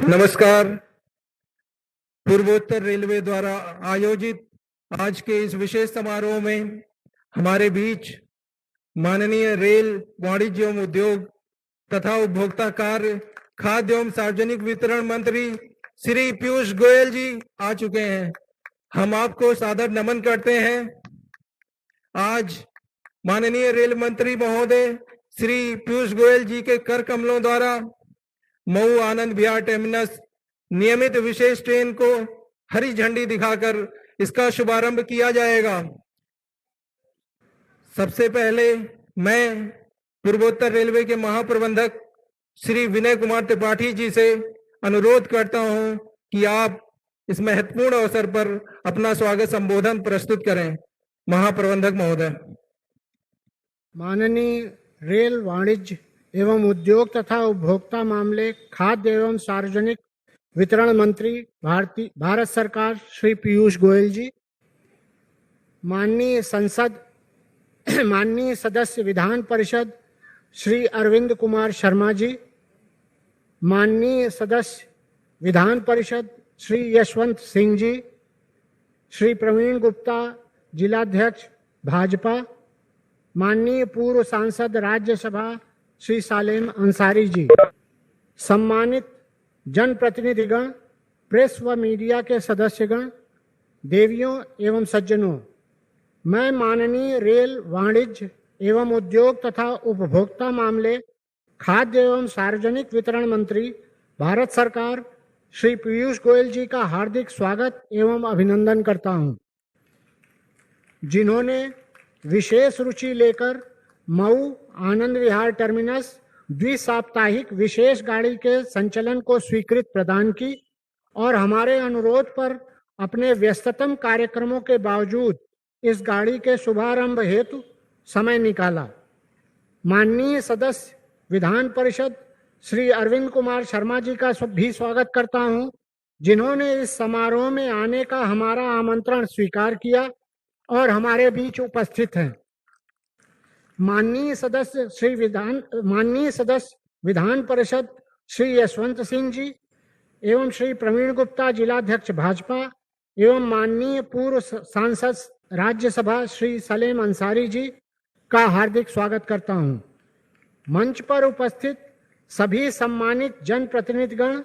नमस्कार। पूर्वोत्तर रेलवे द्वारा आयोजित आज के इस विशेष समारोह में हमारे बीच माननीय रेल वाणिज्य एवं उद्योग तथा उपभोक्ता कार्य, खाद्य एवं सार्वजनिक वितरण मंत्री श्री पीयूष गोयल जी आ चुके हैं। हम आपको सादर नमन करते हैं। आज माननीय रेल मंत्री महोदय श्री पीयूष गोयल जी के कर कमलों द्वारा मऊ आनंद विहार टर्मिनस नियमित विशेष ट्रेन को हरी झंडी दिखाकर इसका शुभारंभ किया जाएगा। सबसे पहले मैं पूर्वोत्तर रेलवे के महाप्रबंधक श्री विनय कुमार त्रिपाठी जी से अनुरोध करता हूं कि आप इस महत्वपूर्ण अवसर पर अपना स्वागत संबोधन प्रस्तुत करें। महाप्रबंधक महोदय। माननीय रेल वाणिज्य एवं उद्योग तथा उपभोक्ता मामले, खाद्य एवं सार्वजनिक वितरण मंत्री भारत सरकार श्री पीयूष गोयल जी, माननीय सदस्य विधान परिषद श्री अरविंद कुमार शर्मा जी, माननीय सदस्य विधान परिषद श्री यशवंत सिंह जी, श्री प्रवीण गुप्ता जिलाध्यक्ष भाजपा, माननीय पूर्व सांसद राज्यसभा श्री सालेम अंसारी जी, सम्मानित जनप्रतिनिधिगण, प्रेस व मीडिया के सदस्यगण, देवियों एवं सज्जनों, मैं माननीय रेल वाणिज्य एवं उद्योग तथा उपभोक्ता मामले, खाद्य एवं सार्वजनिक वितरण मंत्री भारत सरकार श्री पीयूष गोयल जी का हार्दिक स्वागत एवं अभिनंदन करता हूं, जिन्होंने विशेष रुचि लेकर मऊ आनंद विहार टर्मिनस द्विसाप्ताहिक विशेष गाड़ी के संचालन को स्वीकृति प्रदान की और हमारे अनुरोध पर अपने व्यस्ततम कार्यक्रमों के बावजूद इस गाड़ी के शुभारंभ हेतु समय निकाला। माननीय सदस्य विधान परिषद श्री अरविंद कुमार शर्मा जी का भी स्वागत करता हूं, जिन्होंने इस समारोह में आने का हमारा आमंत्रण स्वीकार किया और हमारे बीच उपस्थित हैं। माननीय सदस्य विधान परिषद श्री यशवंत सिंह जी एवं श्री प्रवीण गुप्ता जिलाध्यक्ष भाजपा एवं माननीय पूर्व सांसद राज्यसभा श्री सलेम अंसारी जी का हार्दिक स्वागत करता हूं। मंच पर उपस्थित सभी सम्मानित जनप्रतिनिधिगण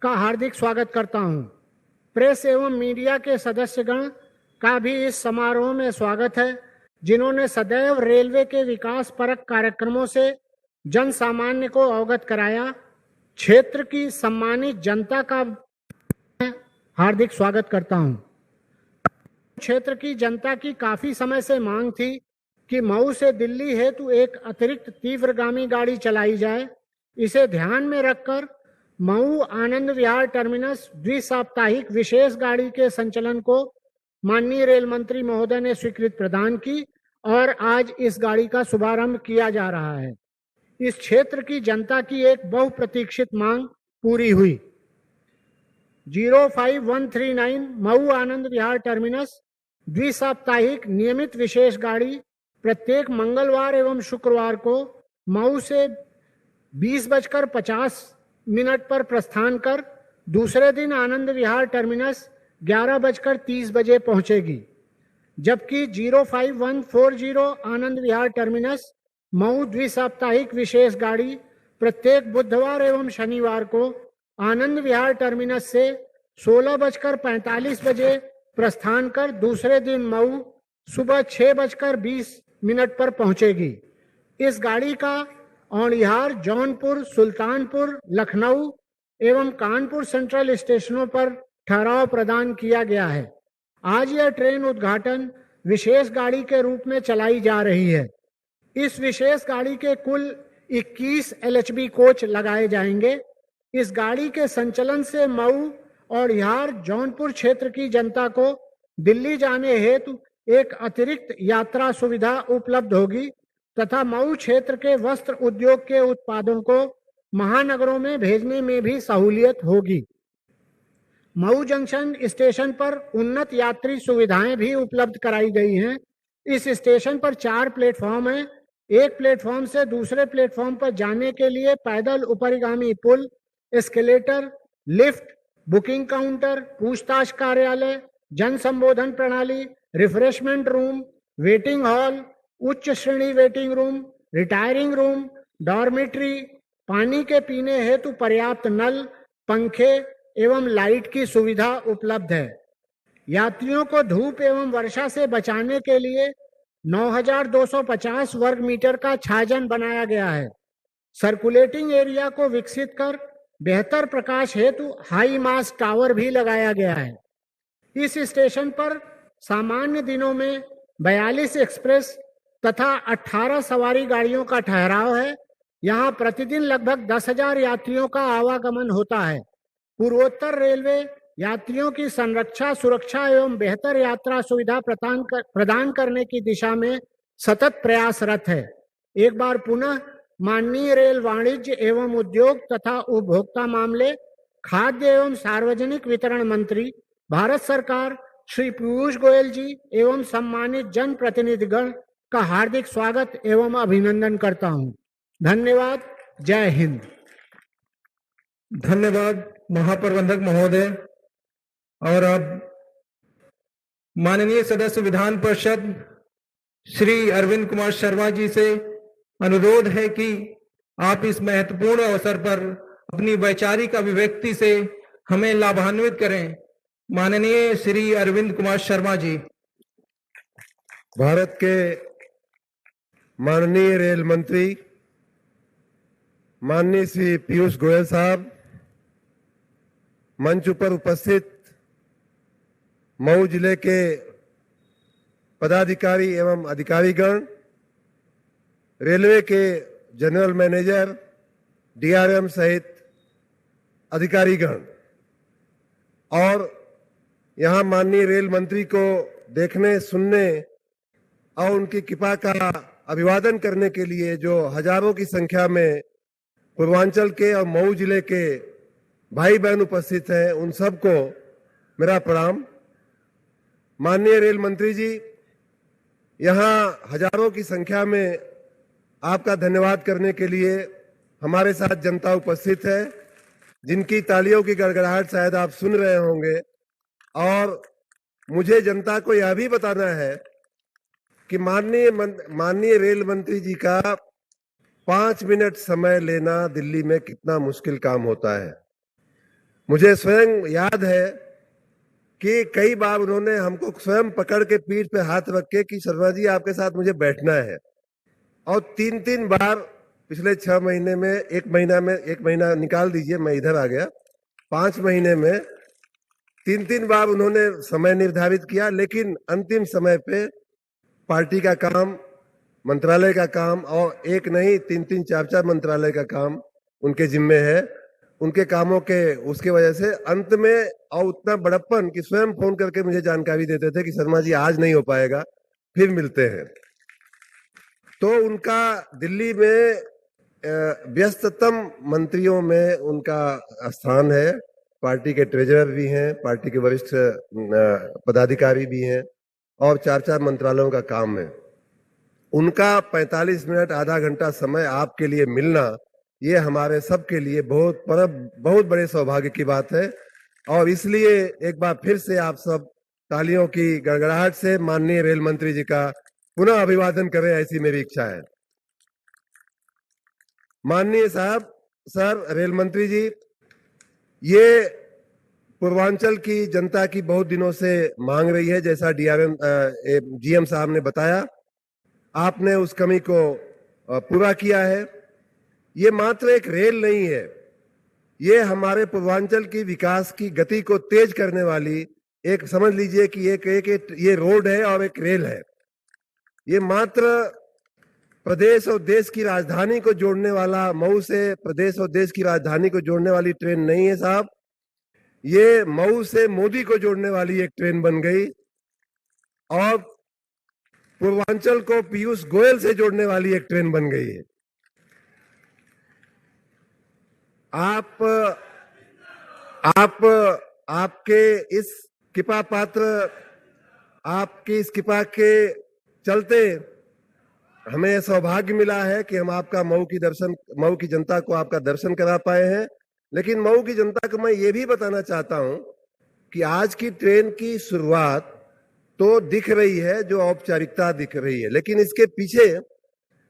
का हार्दिक स्वागत करता हूं। प्रेस एवं मीडिया के सदस्यगण का भी इस समारोह में स्वागत है, जिन्होंने सदैव रेलवे के विकास परक कार्यक्रमों से जन सामान्य को अवगत कराया। क्षेत्र की सम्मानित जनता का हार्दिक स्वागत करता हूं। क्षेत्र की जनता की काफी समय से मांग थी कि मऊ से दिल्ली हेतु एक अतिरिक्त तीव्रगामी गाड़ी चलाई जाए। इसे ध्यान में रखकर मऊ आनंद विहार टर्मिनस द्विसाप्ताहिक विशेष गाड़ी के संचालन को माननीय रेल मंत्री महोदय ने स्वीकृति प्रदान की और आज इस गाड़ी का शुभारंभ किया जा रहा है। इस क्षेत्र की जनता की एक बहुप्रतीक्षित मांग पूरी हुई। 05139 मऊ आनंद विहार टर्मिनस द्विसाप्ताहिक नियमित विशेष गाड़ी प्रत्येक मंगलवार एवं शुक्रवार को मऊ से 20:50 पर प्रस्थान कर दूसरे दिन आनंद विहार टर्मिनस 11:30 बजे पहुंचेगी, जबकि 05140 आनंद विहार टर्मिनस मऊ द्विसाप्ताहिक विशेष गाड़ी प्रत्येक बुधवार एवं शनिवार को आनंद विहार टर्मिनस से 16:45 बजे प्रस्थान कर दूसरे दिन मऊ सुबह 6:20 पर पहुंचेगी। इस गाड़ी का औड़िहार, जौनपुर, सुल्तानपुर, लखनऊ एवं कानपुर सेंट्रल स्टेशनों पर ठहराव प्रदान किया गया है। आज यह ट्रेन उद्घाटन विशेष गाड़ी के रूप में चलाई जा रही है। इस विशेष गाड़ी के कुल 21 LHB कोच लगाए जाएंगे। इस गाड़ी के संचालन से मऊ और औड़िहार, जौनपुर क्षेत्र की जनता को दिल्ली जाने हेतु एक अतिरिक्त यात्रा सुविधा उपलब्ध होगी तथा मऊ क्षेत्र के वस्त्र उद्योग के उत्पादों को महानगरों में भेजने में भी सहूलियत होगी। मऊ जंक्शन स्टेशन पर उन्नत यात्री सुविधाएं भी उपलब्ध कराई गई हैं। इस स्टेशन पर 4 प्लेटफॉर्म हैं। एक प्लेटफॉर्म से दूसरे प्लेटफॉर्म पर जाने के लिए पैदल ऊपरीगामी पुल, एस्केलेटर, लिफ्ट, बुकिंग काउंटर, पूछताछ कार्यालय, जन संबोधन प्रणाली, रिफ्रेशमेंट रूम, वेटिंग हॉल, उच्च श्रेणी waiting room, retiring room, dormitory, पानी के पीने हेतु पर्याप्त नल, पंखे एवं लाइट की सुविधा उपलब्ध है। यात्रियों को धूप एवं वर्षा से बचाने के लिए 9,250 वर्ग मीटर का छाजन बनाया गया है। सर्कुलेटिंग एरिया को विकसित कर बेहतर प्रकाश हेतु हाई मास्ट टावर भी लगाया गया है। इस स्टेशन पर सामान्य दिनों में 42 एक्सप्रेस तथा 18 सवारी गाड़ियों का ठहराव है। यहाँ प्रतिदिन लगभग 10,000 यात्रियों का आवागमन होता है। पूर्वोत्तर रेलवे यात्रियों की संरक्षा, सुरक्षा एवं बेहतर यात्रा सुविधा प्रदान करने की दिशा में सतत प्रयासरत है। एक बार पुनः माननीय रेल वाणिज्य एवं उद्योग तथा उपभोक्ता मामले, खाद्य एवं सार्वजनिक वितरण मंत्री भारत सरकार श्री पीयूष गोयल जी एवं सम्मानित जन प्रतिनिधिगण का हार्दिक स्वागत एवं अभिनंदन करता हूं। धन्यवाद। जय हिंद। धन्यवाद महाप्रबंधक महोदय। और अब माननीय सदस्य विधान परिषद श्री अरविंद कुमार शर्मा जी से अनुरोध है कि आप इस महत्वपूर्ण अवसर पर अपनी वैचारिक अभिव्यक्ति से हमें लाभान्वित करें। माननीय श्री अरविंद कुमार शर्मा जी। भारत के माननीय रेल मंत्री माननीय श्री पीयूष गोयल साहब, मंच पर उपस्थित मऊ जिले के पदाधिकारी एवं अधिकारीगण, रेलवे के जनरल मैनेजर, डीआरएम सहित अधिकारीगण और यहाँ माननीय रेल मंत्री को देखने, सुनने और उनकी कृपा का अभिवादन करने के लिए जो हजारों की संख्या में पूर्वांचल के और मऊ जिले के भाई बहन उपस्थित हैं, उन सबको मेरा प्रणाम। माननीय रेल मंत्री जी, यहाँ हजारों की संख्या में आपका धन्यवाद करने के लिए हमारे साथ जनता उपस्थित है, जिनकी तालियों की गड़गड़ाहट शायद आप सुन रहे होंगे। और मुझे जनता को यह भी बताना है कि माननीय रेल मंत्री जी का 5 मिनट समय लेना दिल्ली में कितना मुश्किल काम होता है। मुझे स्वयं याद है कि कई बार उन्होंने हमको स्वयं पकड़ के पीठ पे हाथ रख के कि शर्मा जी आपके साथ मुझे बैठना है, और 3-3 बार पिछले 6 महीने में, एक महीना निकाल दीजिए, मैं इधर आ गया, 5 महीने में 3-3 बार उन्होंने समय निर्धारित किया। लेकिन अंतिम समय पे पार्टी का काम, मंत्रालय का काम, और एक नहीं 3-3, 4-4 मंत्रालय का काम उनके जिम्मे है। उनके कामों के उसके वजह से अंत में, और उतना बड़प्पन कि स्वयं फोन करके मुझे जानकारी देते थे कि शर्मा जी आज नहीं हो पाएगा, फिर मिलते हैं। तो उनका दिल्ली में व्यस्ततम मंत्रियों में उनका स्थान है। पार्टी के ट्रेजरर भी हैं, पार्टी के वरिष्ठ पदाधिकारी भी हैं, और 4-4 मंत्रालयों का काम है। उनका 45 मिनट, आधा घंटा समय आपके लिए मिलना, ये हमारे सब के लिए बहुत बड़े सौभाग्य की बात है। और इसलिए एक बार फिर से आप सब तालियों की गड़गड़ाहट से माननीय रेल मंत्री जी का पुनः अभिवादन करें, ऐसी मेरी इच्छा है। माननीय सर रेल मंत्री जी, ये पूर्वांचल की जनता की बहुत दिनों से मांग रही है। जैसा जीएम साहब ने बताया, आपने उस कमी को पूरा किया है। ये मात्र एक रेल नहीं है, ये हमारे पूर्वांचल की विकास की गति को तेज करने वाली एक, समझ लीजिए कि ये रोड है और एक रेल है। ये मात्र प्रदेश और देश की राजधानी को जोड़ने वाला, मऊ से प्रदेश और देश की राजधानी को जोड़ने वाली ट्रेन नहीं है साहब, ये मऊ से मोदी को जोड़ने वाली एक ट्रेन बन गई, और पूर्वांचल को पीयूष गोयल से जोड़ने वाली एक ट्रेन बन गई है। आपके इस कृपा पात्र, आपकी इस कृपा के चलते हमें यह सौभाग्य मिला है कि हम आपका मऊ की जनता को आपका दर्शन करा पाए हैं। लेकिन मऊ की जनता को मैं ये भी बताना चाहता हूं कि आज की ट्रेन की शुरुआत तो दिख रही है, जो औपचारिकता दिख रही है, लेकिन इसके पीछे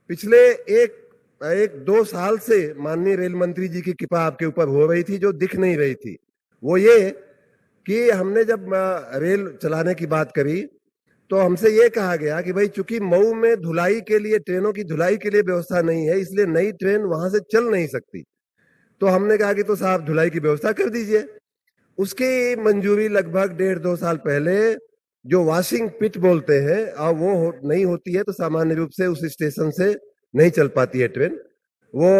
पिछले एक दो साल से माननीय रेल मंत्री जी की कृपा आपके ऊपर हो रही थी, जो दिख नहीं रही थी। वो ये कि हमने जब रेल चलाने की बात करी तो हमसे ये कहा गया कि भाई चूंकि मऊ में धुलाई के लिए, ट्रेनों की धुलाई के लिए व्यवस्था नहीं है, इसलिए नई ट्रेन वहां से चल नहीं सकती। तो हमने कहा कि तो साहब धुलाई की व्यवस्था कर दीजिए। उसकी मंजूरी लगभग 1.5-2 साल पहले, जो वॉशिंग पिट बोलते हैं, और वो नहीं होती है तो सामान्य रूप से उस स्टेशन से नहीं चल पाती है ट्रेन। वो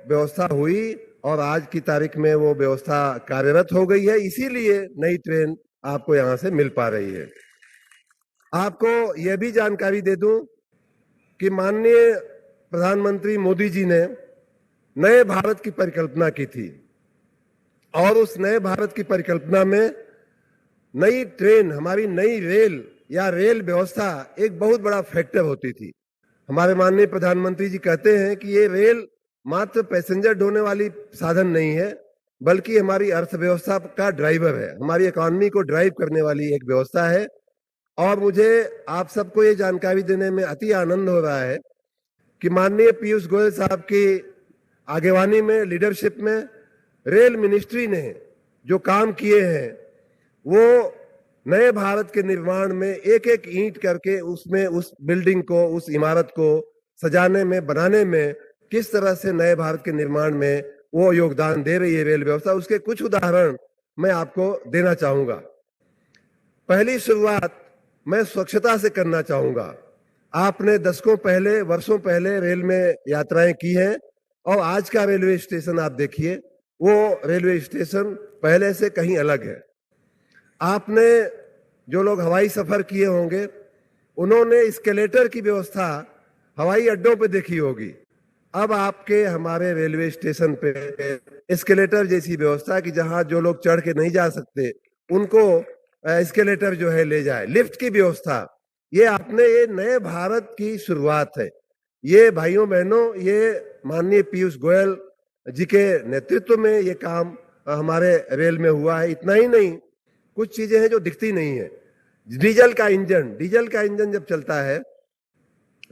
व्यवस्था हुई और आज की तारीख में वो व्यवस्था कार्यरत हो गई है, इसीलिए नई ट्रेन आपको यहां से मिल पा रही है। आपको यह भी जानकारी दे दूं कि माननीय प्रधानमंत्री मोदी जी ने नए भारत की परिकल्पना की थी, और उस नए भारत की परिकल्पना में नई ट्रेन, हमारी नई रेल या रेल व्यवस्था एक बहुत बड़ा फैक्टर होती थी। हमारे माननीय प्रधानमंत्री जी कहते हैं कि ये रेल मात्र पैसेंजर ढोने वाली साधन नहीं है, बल्कि हमारी अर्थव्यवस्था का ड्राइवर है, हमारी इकोनॉमी को ड्राइव करने वाली एक व्यवस्था है। और मुझे आप सबको ये जानकारी देने में अति आनंद हो रहा है कि माननीय पीयूष गोयल साहब की आगेवानी में, लीडरशिप में, रेल मिनिस्ट्री ने जो काम किए हैं, वो नए भारत के निर्माण में एक एक ईंट करके उसमें उस बिल्डिंग को, उस इमारत को सजाने में, बनाने में किस तरह से नए भारत के निर्माण में वो योगदान दे रही है रेल व्यवस्था, उसके कुछ उदाहरण मैं आपको देना चाहूंगा। पहली शुरुआत मैं स्वच्छता से करना चाहूंगा। आपने दशकों पहले, वर्षों पहले रेल में यात्राएं की हैं, और आज का रेलवे स्टेशन आप देखिए, वो रेलवे स्टेशन पहले से कहीं अलग है। आपने, जो लोग हवाई सफर किए होंगे, उन्होंने एस्केलेटर की व्यवस्था हवाई अड्डों पे देखी होगी। अब आपके हमारे रेलवे स्टेशन पे एस्केलेटर जैसी व्यवस्था कि जहां जो लोग चढ़ के नहीं जा सकते उनको एस्केलेटर जो है ले जाए, लिफ्ट की व्यवस्था। ये आपने, ये नए भारत की शुरुआत है। ये भाइयों बहनों, ये माननीय पीयूष गोयल जी के नेतृत्व में ये काम हमारे रेल में हुआ है। इतना ही नहीं, कुछ चीजें हैं जो दिखती नहीं है। डीजल का इंजन जब चलता है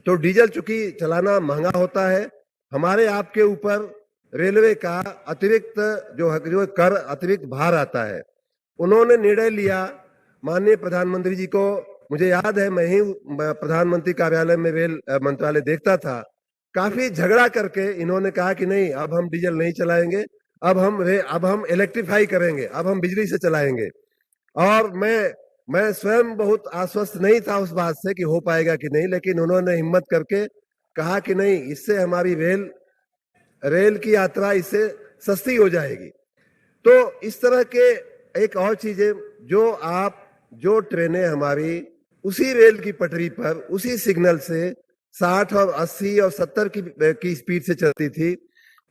तो डीजल चूंकि चलाना महंगा होता है, हमारे आपके ऊपर रेलवे का अतिरिक्त जो कर, अतिरिक्त भार आता है। उन्होंने निर्णय लिया, माननीय प्रधानमंत्री जी को, मुझे याद है मैं ही प्रधानमंत्री कार्यालय में रेल मंत्रालय देखता था, काफी झगड़ा करके इन्होंने कहा कि नहीं, अब हम डीजल नहीं चलाएंगे, अब हम इलेक्ट्रीफाई करेंगे, अब हम बिजली से चलाएंगे। और मैं स्वयं बहुत आश्वस्त नहीं था उस बात से कि हो पाएगा कि नहीं, लेकिन उन्होंने हिम्मत करके कहा कि नहीं, इससे हमारी रेल की यात्रा इससे सस्ती हो जाएगी। तो इस तरह के एक और चीजें, जो ट्रेनें हमारी उसी रेल की पटरी पर, उसी सिग्नल से 60 और 80 और 70 की स्पीड से चलती थी,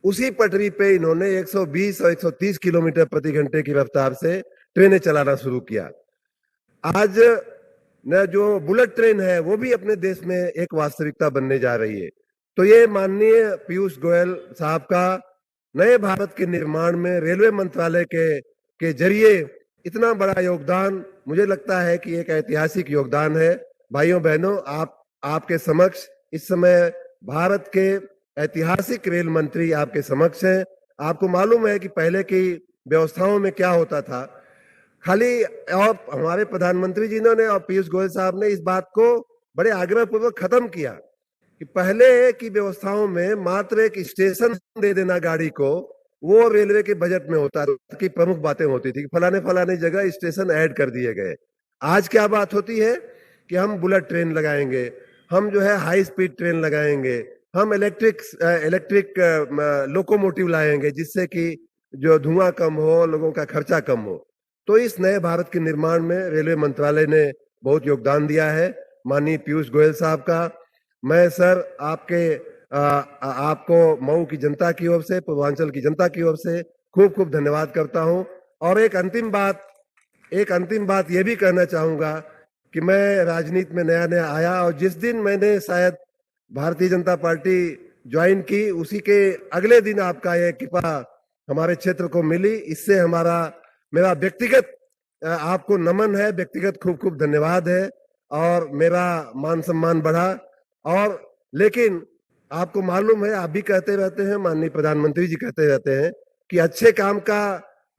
उसी पटरी पे इन्होंने 120 और 130 किलोमीटर प्रति घंटे की रफ्तार से ट्रेनें चलाना शुरू किया। आज न जो बुलेट ट्रेन है वो भी अपने देश में एक वास्तविकता बनने जा रही है। तो ये माननीय पीयूष गोयल साहब का नए भारत के निर्माण में रेलवे मंत्रालय के जरिए इतना बड़ा योगदान, मुझे लगता है कि एक ऐतिहासिक योगदान है। भाइयों बहनों, आपके समक्ष इस समय भारत के ऐतिहासिक रेल मंत्री आपके समक्ष हैं। आपको मालूम है कि पहले की व्यवस्थाओं में क्या होता था। खाली, और हमारे प्रधानमंत्री जी ने और पीयूष गोयल साहब ने इस बात को बड़े आग्रह पूर्वक खत्म किया कि पहले की व्यवस्थाओं में मात्र एक स्टेशन दे देना गाड़ी को, वो रेलवे के बजट में होता था कि प्रमुख बातें होती थी कि फलाने जगह स्टेशन ऐड कर दिए गए। आज क्या बात होती है कि हम बुलेट ट्रेन लगाएंगे, हम जो है हाई स्पीड ट्रेन लगाएंगे, हम इलेक्ट्रिक लोकोमोटिव लाएंगे, जिससे कि जो धुआं कम हो, लोगों का खर्चा कम हो। तो इस नए भारत के निर्माण में रेलवे मंत्रालय ने बहुत योगदान दिया है। माननीय पीयूष गोयल साहब का मैं सर आपको मऊ की जनता की ओर से, पूर्वांचल की जनता की ओर से खूब खूब धन्यवाद करता हूं। और एक अंतिम बात ये भी कहना चाहूंगा कि मैं राजनीति में नया आया, और जिस दिन मैंने शायद भारतीय जनता पार्टी ज्वाइन की, उसी के अगले दिन आपका ये कृपा हमारे क्षेत्र को मिली। इससे मेरा व्यक्तिगत आपको नमन है, व्यक्तिगत खूब खूब धन्यवाद है और मेरा मान सम्मान बढ़ा। और लेकिन आपको मालूम है, आप भी कहते रहते हैं, माननीय प्रधानमंत्री जी कहते रहते हैं कि अच्छे काम का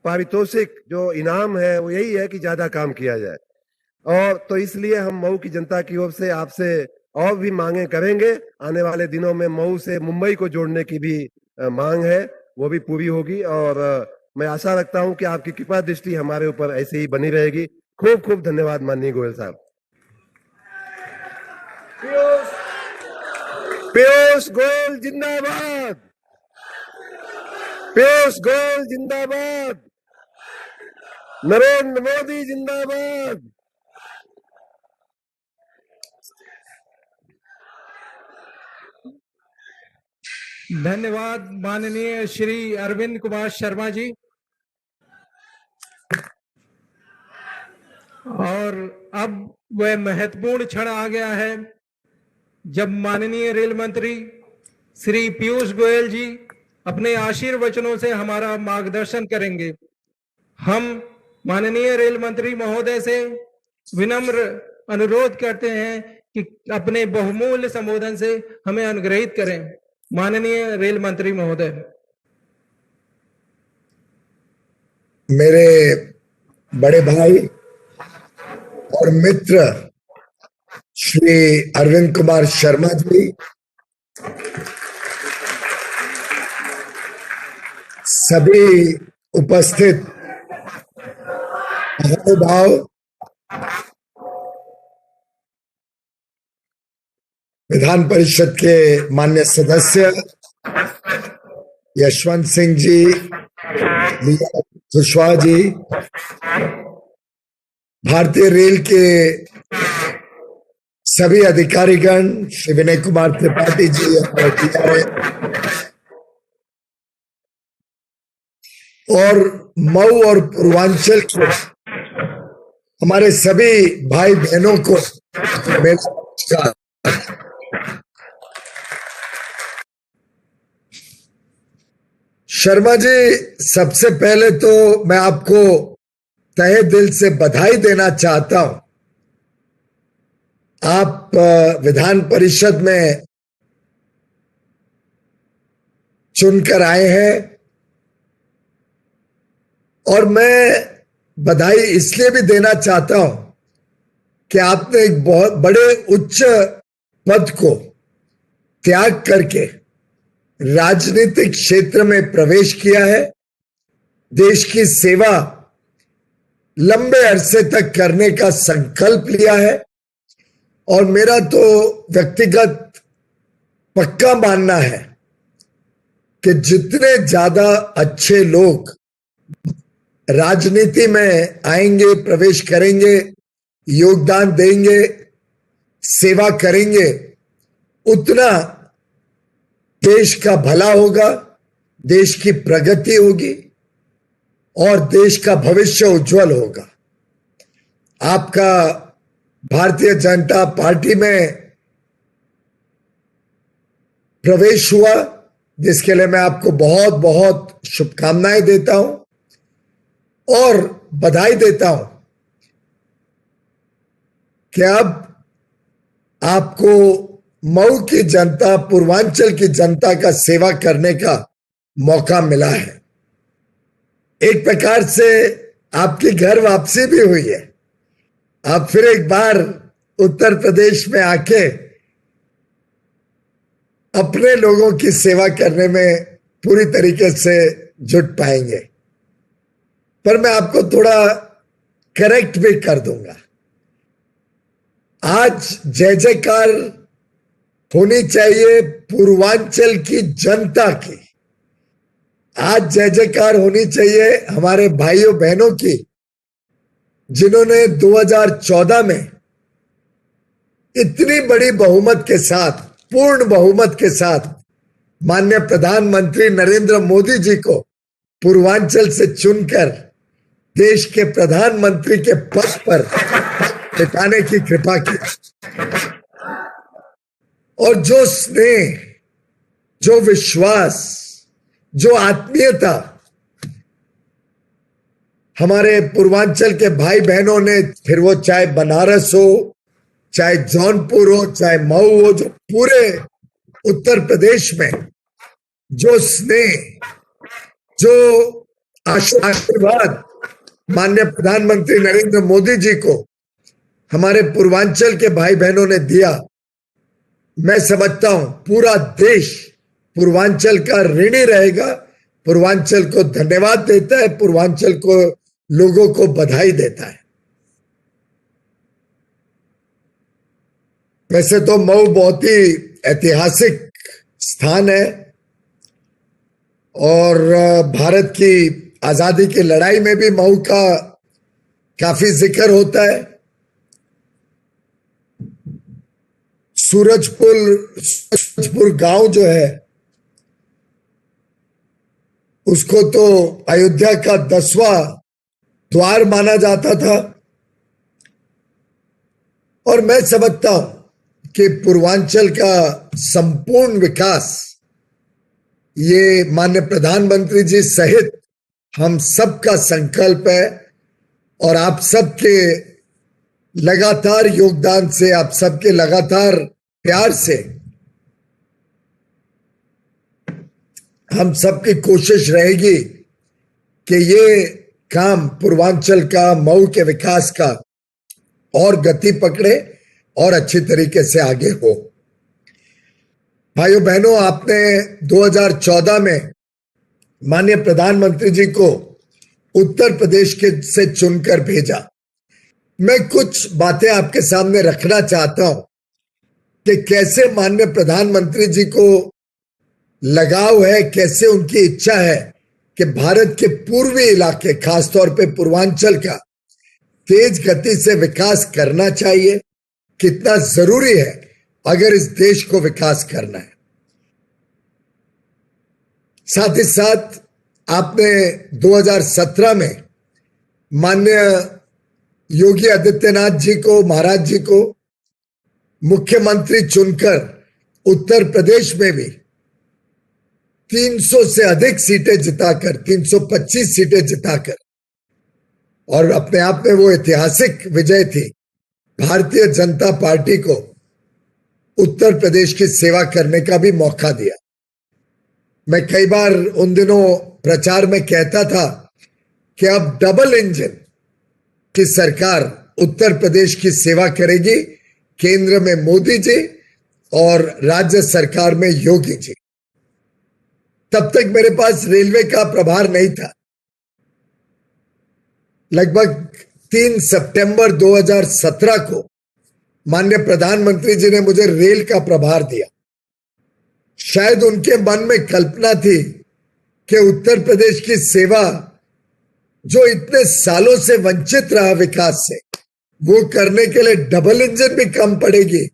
पारितोषिक जो इनाम है वो यही है कि ज्यादा काम किया जाए। और तो इसलिए हम मऊ की जनता की ओर से आपसे और भी मांगे करेंगे। आने वाले दिनों में मऊ से मुंबई को जोड़ने की भी मांग है, वो भी पूरी होगी। और मैं आशा रखता हूं कि आपकी कृपा दृष्टि हमारे ऊपर ऐसे ही बनी रहेगी। खूब खूब धन्यवाद माननीय गोयल साहब। पीयूष गोयल जिंदाबाद, पीयूष गोयल जिंदाबाद, नरेंद्र मोदी जिंदाबाद। धन्यवाद माननीय श्री अरविंद कुमार शर्मा जी। और अब वह महत्वपूर्ण क्षण आ गया है जब माननीय रेल मंत्री श्री पीयूष गोयल जी अपने आशीर्वचनों से हमारा मार्गदर्शन करेंगे। हम माननीय रेल मंत्री महोदय से विनम्र अनुरोध करते हैं कि अपने बहुमूल्य संबोधन से हमें अनुग्रहित करें। माननीय रेल मंत्री महोदय। मेरे बड़े भाई और मित्र श्री अरविंद कुमार शर्मा जी, सभी उपस्थित महानुभाव, विधान परिषद के माननीय सदस्य यशवंत सिंह जी, लीला कुशवाहा जी, भारतीय रेल के सभी अधिकारीगण, श्री विनय कुमार त्रिपाठी जी और मऊ और पूर्वांचल के हमारे सभी भाई बहनों को मेरा नमस्कार। शर्मा जी, सबसे पहले तो मैं आपको तहे दिल से बधाई देना चाहता हूं। आप विधान परिषद में चुनकर आए हैं और मैं बधाई इसलिए भी देना चाहता हूं कि आपने एक बहुत बड़े उच्च पद को त्याग करके राजनीतिक क्षेत्र में प्रवेश किया है। देश की सेवा लंबे अरसे तक करने का संकल्प लिया है और मेरा तो व्यक्तिगत पक्का मानना है कि जितने ज्यादा अच्छे लोग राजनीति में आएंगे, प्रवेश करेंगे, योगदान देंगे, सेवा करेंगे, उतना देश का भला होगा, देश की प्रगति होगी और देश का भविष्य उज्जवल होगा। आपका भारतीय जनता पार्टी में प्रवेश हुआ, जिसके लिए मैं आपको बहुत बहुत शुभकामनाएं देता हूं और बधाई देता हूं कि अब आपको मऊ की जनता, पूर्वांचल की जनता का सेवा करने का मौका मिला है। एक प्रकार से आपकी घर वापसी भी हुई है। आप फिर एक बार उत्तर प्रदेश में आके अपने लोगों की सेवा करने में पूरी तरीके से जुट पाएंगे। पर मैं आपको थोड़ा करेक्ट भी कर दूंगा। आज जय जयकार होनी चाहिए पूर्वांचल की जनता की। आज जय जयकार होनी चाहिए हमारे भाइयों बहनों की, जिन्होंने 2014 में इतनी बड़ी बहुमत के साथ, पूर्ण बहुमत के साथ माननीय प्रधानमंत्री नरेंद्र मोदी जी को पूर्वांचल से चुनकर देश के प्रधानमंत्री के पद पर बिठाने की कृपा की। और जो स्नेह, जो विश्वास, जो आत्मीयता हमारे पूर्वांचल के भाई बहनों ने, फिर वो चाहे बनारस हो, चाहे जौनपुर हो, चाहे मऊ हो, जो पूरे उत्तर प्रदेश में जो स्नेह, जो आशीर्वाद माननीय प्रधानमंत्री नरेंद्र मोदी जी को हमारे पूर्वांचल के भाई बहनों ने दिया, मैं समझता हूं पूरा देश पूर्वांचल का ऋणी रहेगा, पूर्वांचल को धन्यवाद देता है, पूर्वांचल को लोगों को बधाई देता है। वैसे तो मऊ बहुत ही ऐतिहासिक स्थान है और भारत की आजादी की लड़ाई में भी मऊ का काफी जिक्र होता है। सूरजपुर गांव जो है उसको तो अयोध्या का 10वां द्वार माना जाता था और मैं समझता हूं कि पूर्वांचल का संपूर्ण विकास ये माननीय प्रधानमंत्री जी सहित हम सबका संकल्प है और आप सबके लगातार योगदान से, आप सबके लगातार प्यार से हम सबकी कोशिश रहेगी कि ये काम पूर्वांचल का, मऊ के विकास का और गति पकड़े और अच्छी तरीके से आगे हो। भाइयों बहनों, आपने 2014 में माननीय प्रधानमंत्री जी को उत्तर प्रदेश के से चुनकर भेजा। मैं कुछ बातें आपके सामने रखना चाहता हूं कि कैसे माननीय प्रधानमंत्री जी को लगाव है, कैसे उनकी इच्छा है कि भारत के पूर्वी इलाके, खासतौर पे पूर्वांचल का तेज गति से विकास करना चाहिए, कितना जरूरी है अगर इस देश को विकास करना है। साथ ही साथ आपने 2017 में माननीय योगी आदित्यनाथ जी को, महाराज जी को मुख्यमंत्री चुनकर उत्तर प्रदेश में भी 300 से अधिक सीटें जिताकर, 325 सीटें जिताकर, और अपने आप में वो ऐतिहासिक विजय थी, भारतीय जनता पार्टी को उत्तर प्रदेश की सेवा करने का भी मौका दिया। मैं कई बार उन दिनों प्रचार में कहता था कि अब डबल इंजन की सरकार उत्तर प्रदेश की सेवा करेगी, केंद्र में मोदी जी और राज्य सरकार में योगी जी। तब तक मेरे पास रेलवे का प्रभार नहीं था। लगभग 3 सितंबर 2017 को माननीय प्रधानमंत्री जी ने मुझे रेल का प्रभार दिया। शायद उनके मन में कल्पना थी कि उत्तर प्रदेश की सेवा, जो इतने सालों से वंचित रहा विकास से, वो करने के लिए डबल इंजन भी कम पड़ेगी,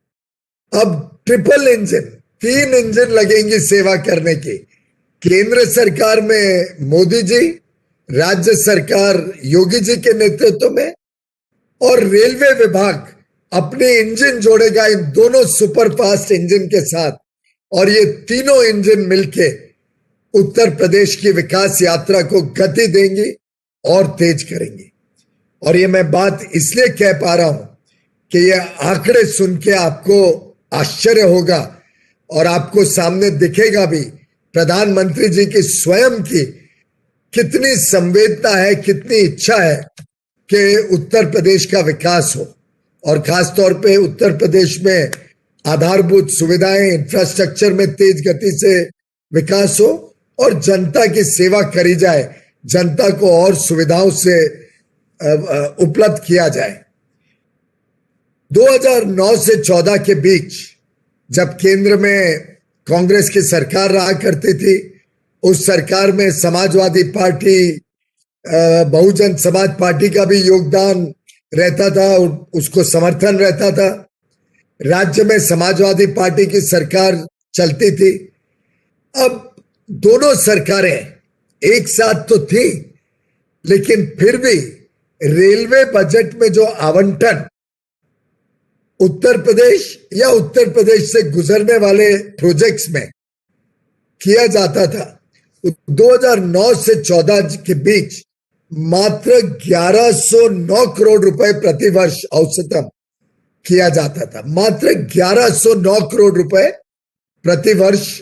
अब ट्रिपल इंजन, 3 इंजन लगेंगी सेवा करने की। केंद्र सरकार में मोदी जी, राज्य सरकार योगी जी के नेतृत्व में, और रेलवे विभाग अपने इंजन जोड़ेगा इन दोनों सुपरफास्ट इंजन के साथ, और ये तीनों इंजन मिलके उत्तर प्रदेश की विकास यात्रा को गति देंगी और तेज करेंगी। और ये मैं बात इसलिए कह पा रहा हूं कि ये आंकड़े सुन के आपको आश्चर्य होगा और आपको सामने दिखेगा भी प्रधानमंत्री जी की स्वयं की कितनी संवेदना है, कितनी इच्छा है कि उत्तर प्रदेश का विकास हो, और खासतौर पे उत्तर प्रदेश में आधारभूत सुविधाएं, इंफ्रास्ट्रक्चर में तेज गति से विकास हो और जनता की सेवा करी जाए, जनता को और सुविधाओं से उपलब्ध किया जाए। 2009 से 14 के बीच जब केंद्र में कांग्रेस की सरकार रहा करती थी, उस सरकार में समाजवादी पार्टी, बहुजन समाज पार्टी का भी योगदान रहता था, उसको समर्थन रहता था। राज्य में समाजवादी पार्टी की सरकार चलती थी। अब दोनों सरकारें एक साथ तो थी, लेकिन फिर भी रेलवे बजट में जो आवंटन उत्तर प्रदेश या उत्तर प्रदेश से गुजरने वाले प्रोजेक्ट्स में किया जाता था। 2009 से 14 के बीच मात्र 1109 करोड़ रुपए प्रतिवर्ष औसतन किया जाता था। मात्र 1109 करोड़ रुपए प्रतिवर्ष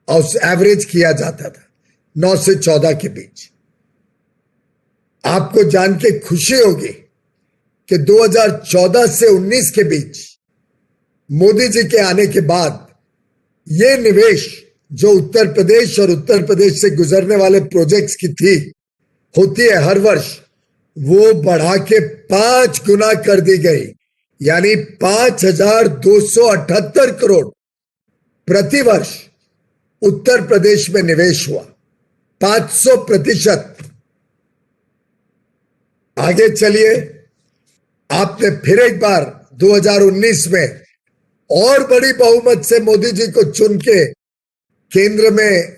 एवरेज किया जाता था 9 से 14 के बीच। आपको जान के खुशी होगी कि 2014 से 19 के बीच मोदी जी के आने के बाद ये निवेश जो उत्तर प्रदेश और उत्तर प्रदेश से गुजरने वाले प्रोजेक्ट्स की होती है हर वर्ष, वो बढ़ा के 5 गुना कर दी गई, यानी 5,278 करोड़ प्रतिवर्ष उत्तर प्रदेश में निवेश हुआ, 500%। आगे चलिए, आपने फिर एक बार 2019 में और बड़ी बहुमत से मोदी जी को चुन के केंद्र में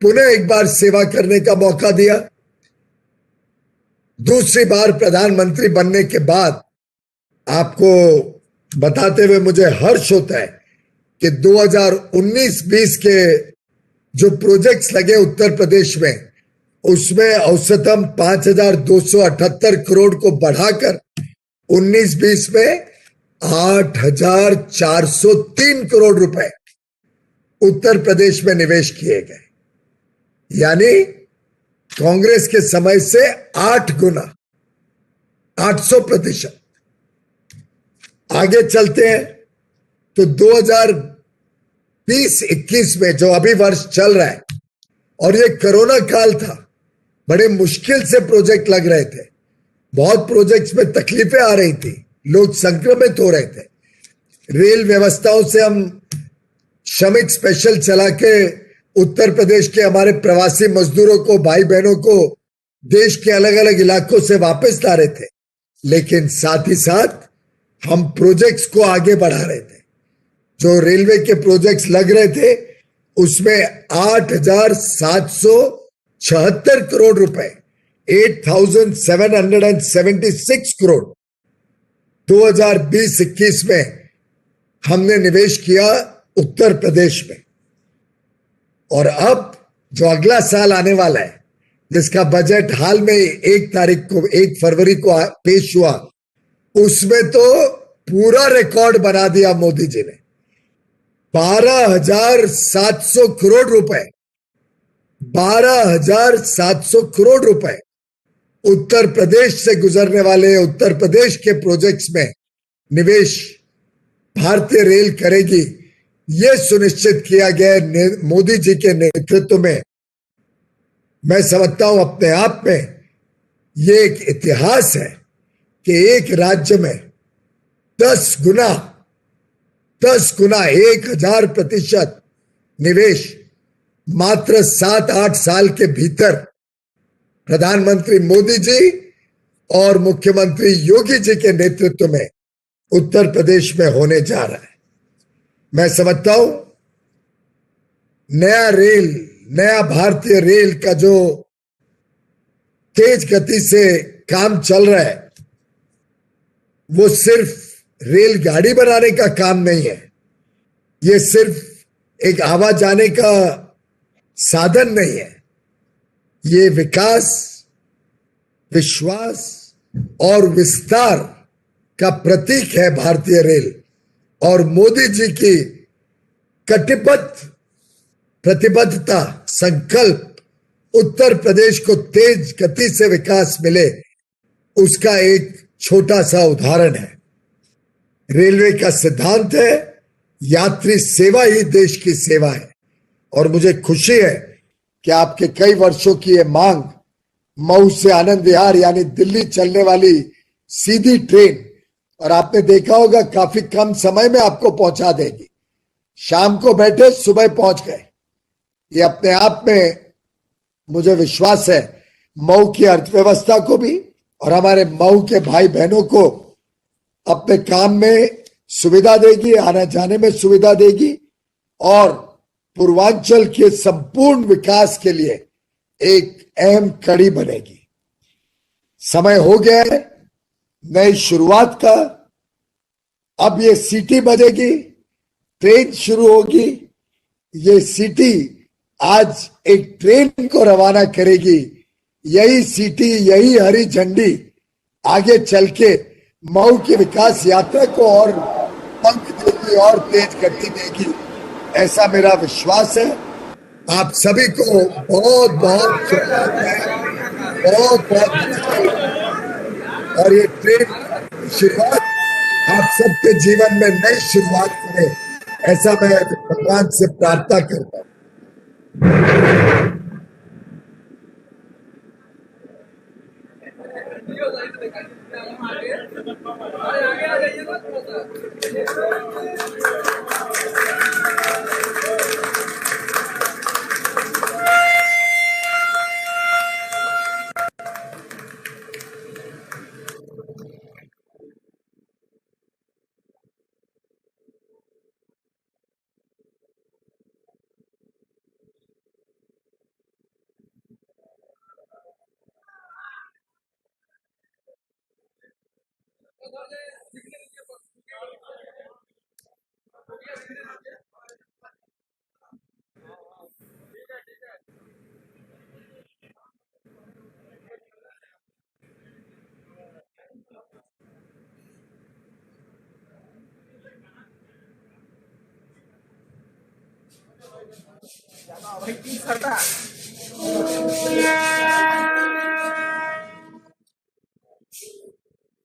पुनः एक बार सेवा करने का मौका दिया। दूसरी बार प्रधानमंत्री बनने के बाद आपको बताते हुए मुझे हर्ष होता है कि 2019-20 के जो प्रोजेक्ट्स लगे उत्तर प्रदेश में, उसमें औसतन 5,278 करोड़ को बढ़ाकर 19-20 में 8,403 करोड़ रुपए उत्तर प्रदेश में निवेश किए गए, यानी कांग्रेस के समय से 8 गुना, 800%। आगे चलते हैं तो 2020-21 में जो अभी वर्ष चल रहा है, और ये कोरोना काल था, बड़े मुश्किल से प्रोजेक्ट लग रहे थे, बहुत प्रोजेक्ट्स में तकलीफें आ रही थी, लोग संक्रमित हो रहे थे। रेल व्यवस्थाओं से हम श्रमिक स्पेशल चला के उत्तर प्रदेश के हमारे प्रवासी मजदूरों को, भाई बहनों को देश के अलग अलग इलाकों से वापस ला रहे थे, लेकिन साथ ही साथ हम प्रोजेक्ट्स को आगे बढ़ा रहे थे। जो रेलवे के प्रोजेक्ट्स लग रहे थे उसमें 8,776 करोड़ रुपए, 8,776 करोड़ 2020-21 में हमने निवेश किया उत्तर प्रदेश में। और अब जो अगला साल आने वाला है, जिसका बजट हाल में 1 फरवरी को पेश हुआ, उसमें तो पूरा रिकॉर्ड बना दिया मोदी जी ने। 12,700 करोड़ रुपए, 12,700 करोड़ रुपए उत्तर प्रदेश से गुजरने वाले उत्तर प्रदेश के प्रोजेक्ट्स में निवेश भारतीय रेल करेगी, यह सुनिश्चित किया गया मोदी जी के नेतृत्व में। मैं समझता हूं अपने आप में यह एक इतिहास है कि एक राज्य में 10 गुना 1000% निवेश मात्र 7-8 साल के भीतर प्रधानमंत्री मोदी जी और मुख्यमंत्री योगी जी के नेतृत्व में उत्तर प्रदेश में होने जा रहा है। मैं समझता हूं नया भारतीय रेल का जो तेज गति से काम चल रहा है, वो सिर्फ रेलगाड़ी बनाने का काम नहीं है, ये सिर्फ एक आवाजाने का साधन नहीं है, ये विकास, विश्वास और विस्तार का प्रतीक है भारतीय रेल। और मोदी जी की प्रतिबद्धता, संकल्प, उत्तर प्रदेश को तेज गति से विकास मिले, उसका एक छोटा सा उदाहरण है। रेलवे का सिद्धांत है यात्री सेवा ही देश की सेवा है, और मुझे खुशी है कि आपके कई वर्षों की ये मांग मऊ से आनंद विहार यानी दिल्ली चलने वाली सीधी ट्रेन, और आपने देखा होगा काफी कम समय में आपको पहुंचा देगी। शाम को बैठे, सुबह पहुंच गए। ये अपने आप में मुझे विश्वास है मऊ की अर्थव्यवस्था को भी और हमारे मऊ के भाई बहनों को अपने काम में सुविधा देगी, आने जाने में सुविधा देगी, और पूर्वांचल के संपूर्ण विकास के लिए एक अहम कड़ी बनेगी। समय हो गया है नई शुरुआत का, अब ये सीटी बजेगी, ट्रेन शुरू होगी। ये सीटी आज एक ट्रेन को रवाना करेगी। यही सीटी, यही हरी झंडी आगे चल के मऊ की विकास यात्रा को और पंख देगी और तेज गति देगी, ऐसा मेरा विश्वास है। आप सभी को बहुत बहुत शुभकामनाएं, बहुत बहुत। और ये ट्रेन शुरुआत आप सबके जीवन में नई शुरुआत करे, ऐसा मैं भगवान से प्रार्थना करता हूं।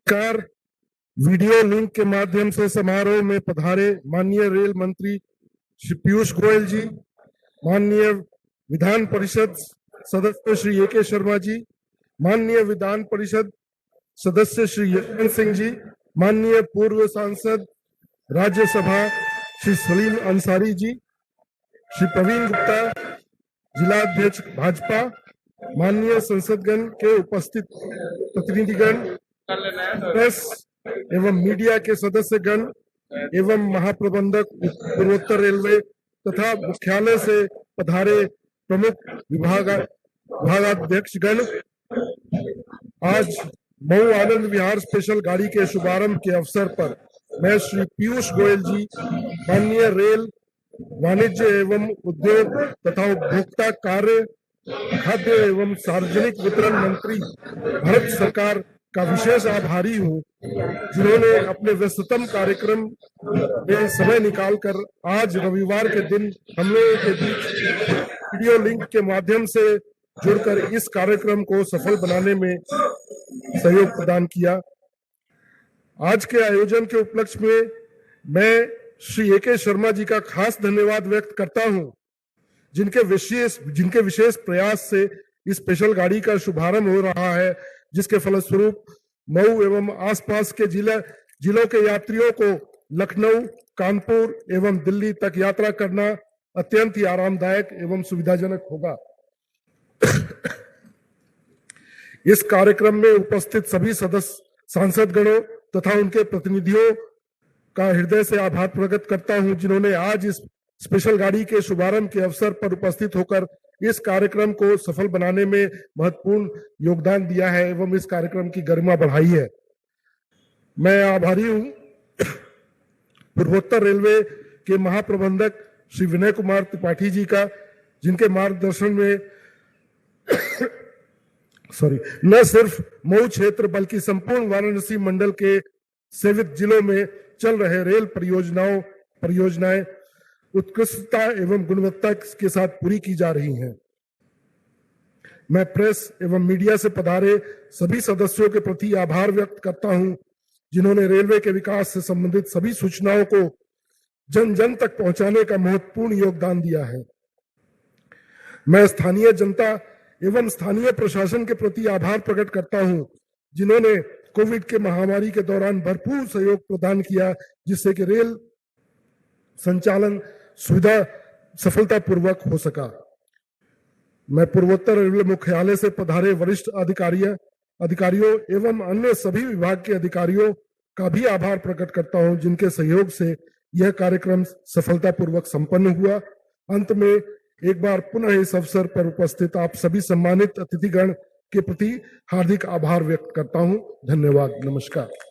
कार वीडियो लिंक के माध्यम से समारोह में पधारे माननीय रेल मंत्री श्री पीयूष गोयल जी, माननीय विधान परिषद सदस्य श्री ए.के. शर्मा जी, माननीय विधान परिषद सदस्य श्री यशवंत सिंह जी, माननीय पूर्व सांसद राज्यसभा श्री सलीम अंसारी जी, श्री प्रवीण गुप्ता जिलाध्यक्ष भाजपा, माननीय संसदगण के उपस्थित प्रतिनिधिगण, प्रेस एवं मीडिया के सदस्यगण एवं महाप्रबंधक पूर्वोत्तर रेलवे तथा मुख्यालय से पधारे प्रमुख विभागाध्यक्षगण, आज मऊ आनंद विहार स्पेशल गाड़ी के शुभारंभ के अवसर पर मैं श्री पीयूष गोयल जी, माननीय रेल वाणिज्य एवं उद्योग तथा उपभोक्ता कार्य, खाद्य एवं सार्वजनिक वितरण मंत्री भारत सरकार का विशेष आभारी हूँ, जिन्होंने अपने व्यस्ततम कार्यक्रम में समय निकालकर आज रविवार के दिन हम लोगों के बीच वीडियो लिंक के माध्यम से जुड़कर इस कार्यक्रम को सफल बनाने में सहयोग प्रदान किया। आज के आयोजन के उपलक्ष्य में मैं श्री ए.के. शर्मा जी का खास धन्यवाद व्यक्त करता हूं, जिनके विशेष प्रयास से इस स्पेशल गाड़ी का शुभारंभ हो रहा है, जिसके फलस्वरूप मऊ एवं आसपास के जिलों के यात्रियों को लखनऊ, कानपुर एवं दिल्ली तक यात्रा करना अत्यंत ही आरामदायक एवं सुविधाजनक होगा। इस कार्यक्रम में उपस्थित सभी सांसदगणों तथा उनके प्रतिनिधियों का हृदय से आभार प्रकट करता हूं, जिन्होंने आज इस स्पेशल गाड़ी के शुभारंभ के अवसर पर उपस्थित होकर इस कार्यक्रम को सफल बनाने में महत्वपूर्ण योगदान दिया है एवं इस कार्यक्रम की गरिमा बढ़ाई है। मैं आभारी हूं पूर्वोत्तर रेलवे के महाप्रबंधक श्री विनय कुमार त्रिपाठी जी का, जिनके मार्गदर्शन में न सिर्फ मऊ क्षेत्र बल्कि संपूर्ण वाराणसी मंडल के सेवित जिलों में चल रहे रेल परियोजनाएं उत्कृष्टता एवं गुणवत्ता के साथ पूरी की जा रही हैं। मैं प्रेस एवं मीडिया से पधारे सभी सदस्यों के प्रति आभार व्यक्त करता हूं, जिन्होंने रेलवे के विकास से संबंधित सभी सूचनाओं को जन जन तक पहुंचाने का महत्वपूर्ण योगदान दिया है। मैं स्थानीय जनता एवं स्थानीय प्रशासन के प्रति आभार प्रकट करता हूं, जिन्होंने कोविड के महामारी के दौरान भरपूर सहयोग प्रदान किया, जिससे कि रेल संचालन सुविधा सफलतापूर्वक हो सका। मैं पूर्वोत्तर रेलवे मुख्यालय से पधारे वरिष्ठ अधिकारियों एवं अन्य सभी विभाग के अधिकारियों का भी आभार प्रकट करता हूं, जिनके सहयोग से यह कार्यक्रम सफलतापूर्वक संपन्न हुआ। अंत में एक बार पुनः इस अवसर पर उपस्थित आप सभी सम्मानित अतिथिगण के प्रति हार्दिक आभार व्यक्त करता हूं। धन्यवाद। नमस्कार।